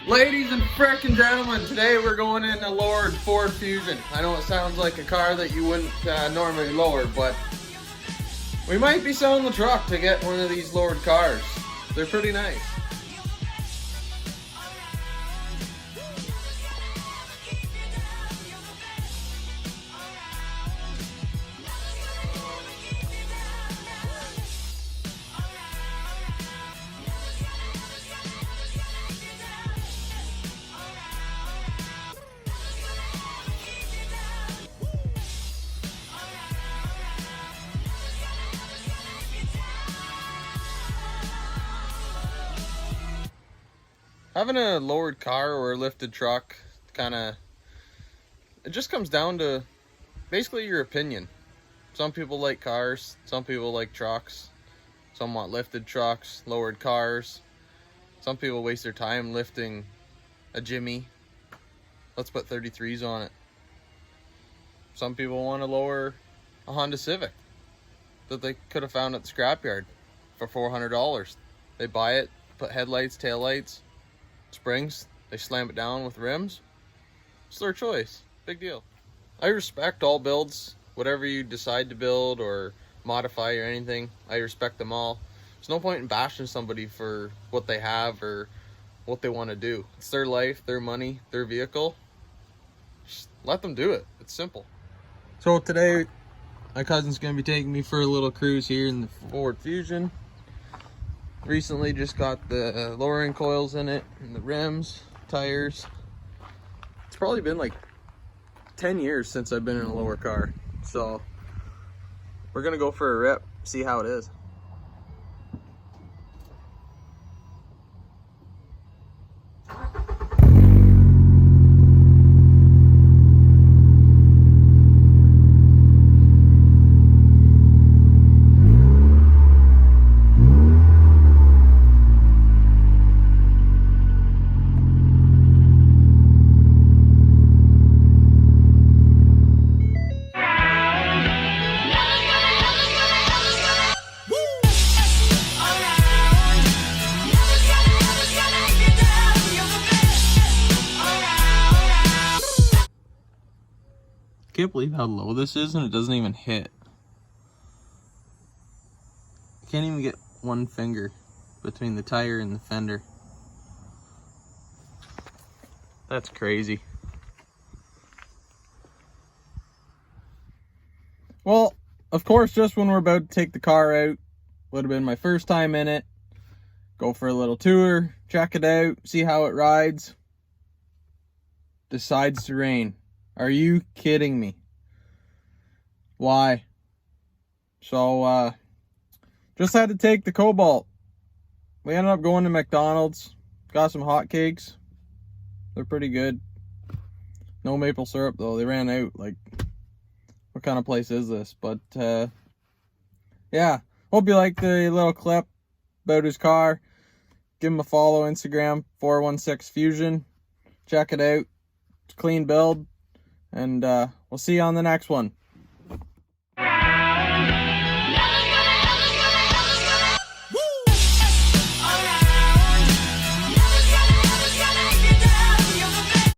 Ladies and frickin' gentlemen, today we're going in a lowered Ford Fusion. I know it sounds like a car that you wouldn't normally lower, but we might be selling the truck to get one of these lowered cars. They're pretty nice. Having a lowered car or a lifted truck, it just comes down to basically your opinion. Some people like cars, some people like trucks, some want lifted trucks, lowered cars. Some people waste their time lifting a Jimmy. Let's put 33s on it. Some people want to lower a Honda Civic that they could have found at the scrapyard for $400. They buy it, put headlights, taillights, springs, they slam it down with rims. It's their choice. Big deal. I respect all builds, whatever you decide to build or modify or anything. I respect them all. There's no point in bashing somebody for what they have or what they want to do. It's their life, their money, their vehicle. Just let them do it. It's simple. So today, my cousin's going to be taking me for a little cruise here in the Ford Fusion. Recently just got the lowering coils in it and the rims, tires. It's probably been like 10 years since I've been in a lower car. So we're gonna go for a rip, see how it is. Can't believe how low this is and it doesn't even hit. I can't even get one finger between the tire and the fender. That's crazy. Well, of course, just when we're about to take the car out, would have been my first time in it. Go for a little tour, check it out, see how it rides. Decides to rain. Are you kidding me? Why? So, just had to take the Cobalt. We ended up going to McDonald's. Got some hotcakes. They're pretty good. No maple syrup, though. They ran out. Like, what kind of place is this? But, yeah. Hope you like the little clip about his car. Give him a follow, Instagram, 416 Fusion. Check it out. It's a clean build. And we'll see you on the next one.